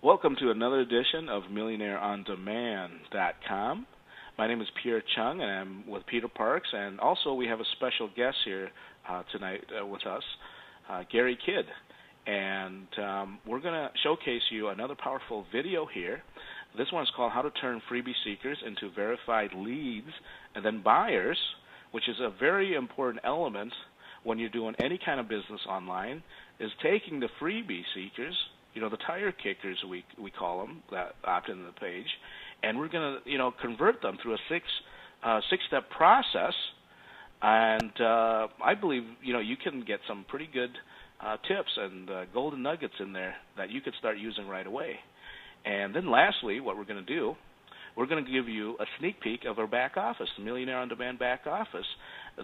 Welcome to another edition of MillionaireOnDemand.com. My name is Pierre Chung, and I'm with Peter Parks, and also we have a special guest here tonight with us, Gary Kidd. And we're going to showcase you another powerful video here. This one is called How to Turn Freebie Seekers into Verified Leads and then Buyers, which is a very important element when you're doing any kind of business online, is taking the freebie seekers, the tire kickers we call them, that opt into the page, and we're going to convert them through a six-step process. And I believe you can get some pretty good tips and golden nuggets in there that you could start using right away. And then lastly, what we're going to do, we're going to give you a sneak peek of our back office, the Millionaire On Demand back office,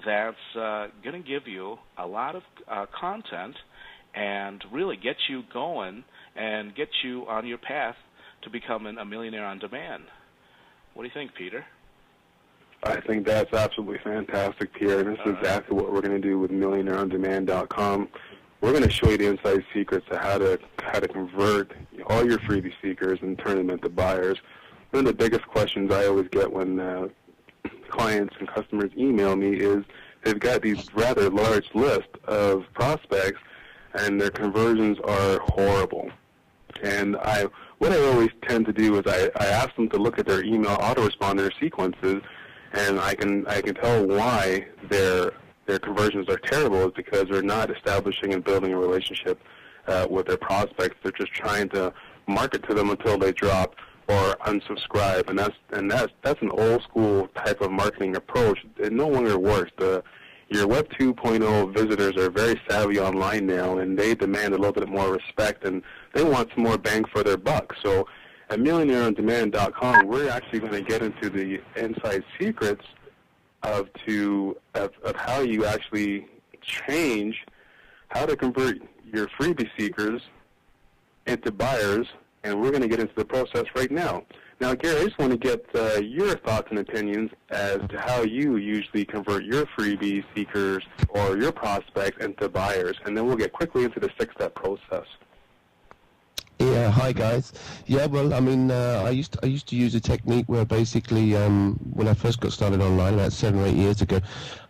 that's going to give you a lot of content and really get you going and get you on your path to becoming a millionaire on demand. What do you think, Peter? I think that's absolutely fantastic, Pierre. And this is exactly what we're going to do with MillionaireOnDemand.com. We're going to show you the inside secrets of how to convert all your freebie seekers and turn them into buyers. One of the biggest questions I always get when clients and customers email me is they've got these rather large lists of prospects, and their conversions are horrible. And what I always tend to do is I ask them to look at their email autoresponder sequences, and I can tell why their conversions are terrible is because they're not establishing and building a relationship with their prospects. They're just trying to market to them until they drop or unsubscribe, and that's an old school type of marketing approach. It no longer works. Your Web 2.0 visitors are very savvy online now, and they demand a little bit more respect, and they want some more bang for their buck. So at MillionaireOnDemand.com, we're actually going to get into the inside secrets of how you actually change how to convert your freebie seekers into buyers, and we're going to get into the process right now. Now, Gary, I just want to get your thoughts and opinions as to how you usually convert your freebie seekers or your prospects into buyers, and then we'll get quickly into the six-step process. Yeah, hi guys. Yeah, well, I mean, I used to use a technique where basically, when I first got started online about 7 or 8 years ago,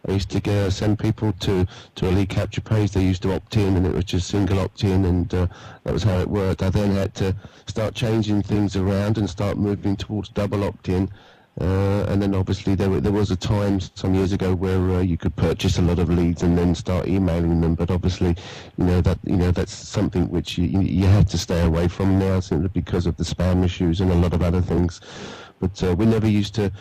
I used to send people to a lead capture page. They used to opt in, and it was just single opt-in, and that was how it worked. I then had to start changing things around and start moving towards double opt-in. And then obviously there was a time some years ago where you could purchase a lot of leads and then start emailing them. But obviously, that's something which you have to stay away from now, simply because of the spam issues and a lot of other things. But I never used to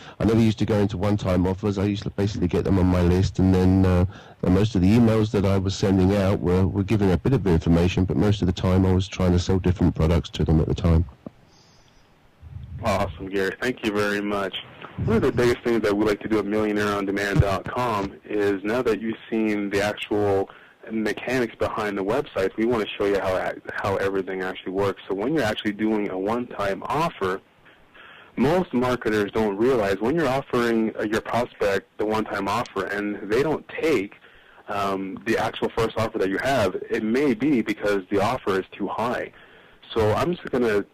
go into one-time offers. I used to basically get them on my list, and then most of the emails that I was sending out were giving a bit of information, but most of the time I was trying to sell different products to them at the time. Awesome, Gary. Thank you very much. One of the biggest things that we like to do at MillionaireOnDemand.com is, now that you've seen the actual mechanics behind the websites, we want to show you how everything actually works. So when you're actually doing a one-time offer, most marketers don't realize when you're offering your prospect the one-time offer and they don't take the actual first offer that you have, it may be because the offer is too high. So I'm just going to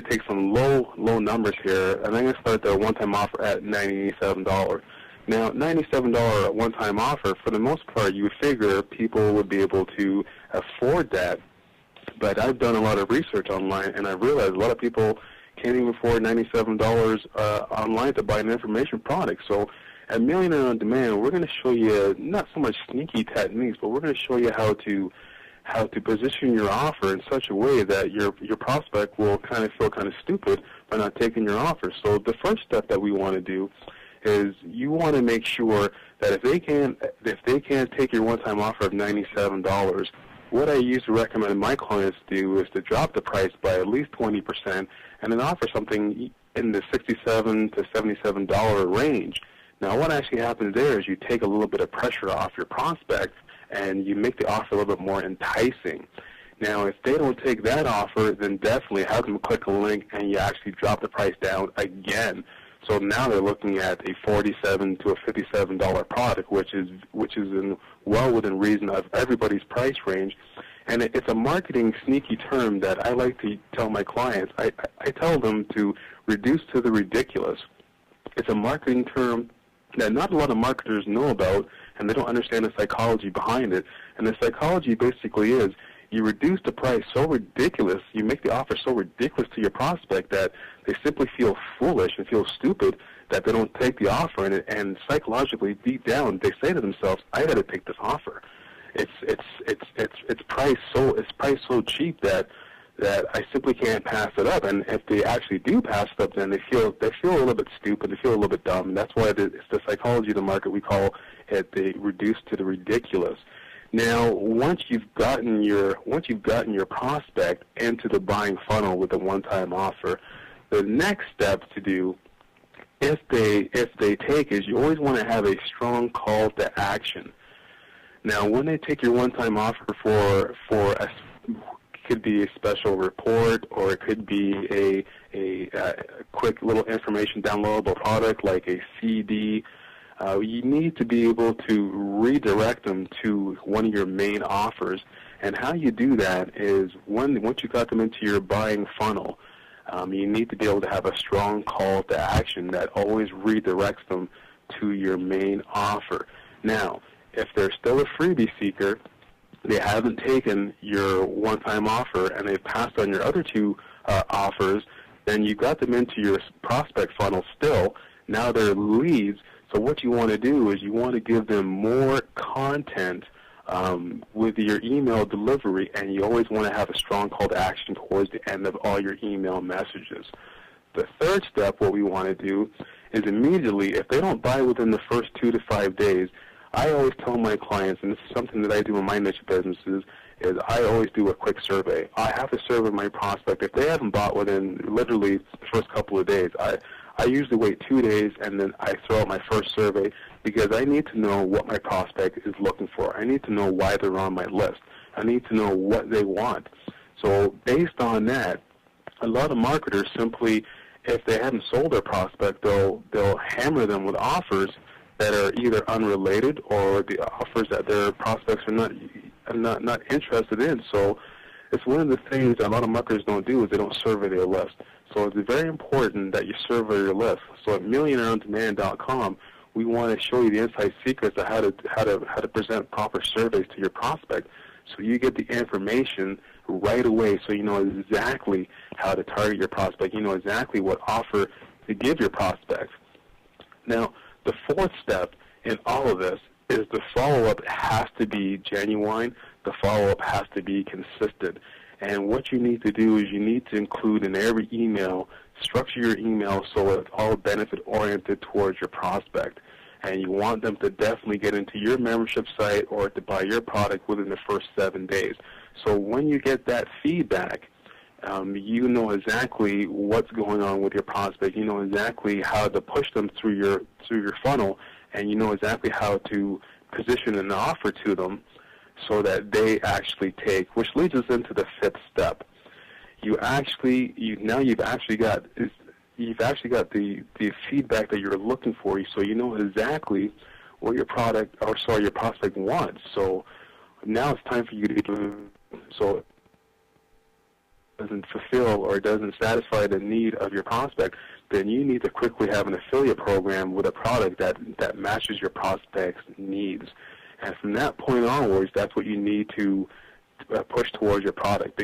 take some low numbers here, and I'm going to start the one-time offer at $97. Now, $97 one-time offer, for the most part, you would figure people would be able to afford that. But I've done a lot of research online, and I've realized a lot of people can't even afford $97 online to buy an information product. So at Millionaire On Demand, we're going to show you not so much sneaky techniques, but we're going to show you how to position your offer in such a way that your prospect will kind of feel kind of stupid by not taking your offer. So the first step that we want to do is you want to make sure that if they can't take your one-time offer of $97, what I used to recommend my clients do is to drop the price by at least 20% and then offer something in the $67 to $77 range. Now, what actually happens there is you take a little bit of pressure off your prospect and you make the offer a little bit more enticing. Now, if they don't take that offer, then definitely have them click a link and you actually drop the price down again. So now they're looking at a $47 to a $57 product, which is well within reason of everybody's price range. And it's a marketing sneaky term that I like to tell my clients. I tell them to reduce to the ridiculous. It's a marketing term that not a lot of marketers know about, and they don't understand the psychology behind it. And the psychology basically is you reduce the price so ridiculous, you make the offer so ridiculous to your prospect that they simply feel foolish and feel stupid that they don't take the offer, and psychologically deep down they say to themselves, I got to take this offer. It's priced so cheap that I simply can't pass it up. And if they actually do pass it up, then they feel a little bit stupid, they feel a little bit dumb. And that's why it's the psychology of the market. We call it the reduce to the ridiculous. Now, once you've gotten your prospect into the buying funnel with a one-time offer, the next step to do, if they take, is you always want to have a strong call to action. Now, when they take your one-time offer for could be a special report, or it could be a quick little information downloadable product like a CD, you need to be able to redirect them to one of your main offers. And how you do that is once you got them into your buying funnel, you need to be able to have a strong call to action that always redirects them to your main offer. Now, if they're still a freebie seeker, they haven't taken your one-time offer, and they've passed on your other two offers, then you got them into your prospect funnel still. Now they're leads. So what you want to do is you want to give them more content with your email delivery, and you always want to have a strong call to action towards the end of all your email messages. The third step, what we want to do, is immediately, if they don't buy within the first 2 to 5 days, I always tell my clients, and this is something that I do in my niche businesses, is I always do a quick survey. I have to survey my prospect. If they haven't bought within literally the first couple of days, I usually wait 2 days, and then I throw out my first survey, because I need to know what my prospect is looking for. I need to know why they're on my list. I need to know what they want. So based on that, a lot of marketers simply, if they haven't sold their prospect, they'll hammer them with offers that are either unrelated or the offers that their prospects are not interested in. So it's one of the things that a lot of marketers don't do, is they don't survey their list. So it's very important that you survey your list. So at MillionaireOnDemand.com, we want to show you the inside secrets of how to present proper surveys to your prospect, so you get the information right away, so you know exactly how to target your prospect. You know exactly what offer to give your prospect. Now, the fourth step in all of this is the follow-up has to be genuine. The follow-up has to be consistent. And what you need to do is you need to include in every email, structure your email so it's all benefit-oriented towards your prospect. And you want them to definitely get into your membership site or to buy your product within the first 7 days. So when you get that feedback, you know exactly what's going on with your prospect. You know exactly how to push them through your funnel, and you know exactly how to position an offer to them so that they actually take, which leads us into the fifth step. You've actually got the feedback that you're looking for, so you know exactly what your prospect wants. So now it's time for you to do so. Doesn't fulfill or doesn't satisfy the need of your prospect, then you need to quickly have an affiliate program with a product that matches your prospect's needs. And from that point onwards, that's what you need to push towards your product,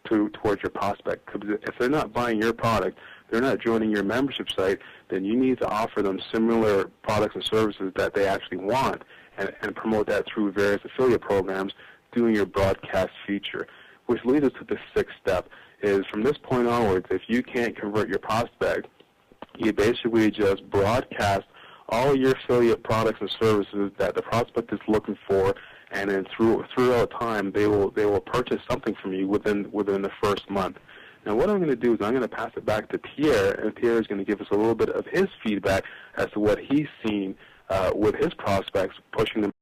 towards your prospect. Because if they're not buying your product, they're not joining your membership site, then you need to offer them similar products and services that they actually want, and promote that through various affiliate programs, doing your broadcast feature. Which leads us to the sixth step, is from this point onwards, if you can't convert your prospect, you basically just broadcast all your affiliate products and services that the prospect is looking for, and then throughout time, they will purchase something from you within the first month. Now, what I'm going to do is I'm going to pass it back to Pierre, and Pierre is going to give us a little bit of his feedback as to what he's seen with his prospects, pushing them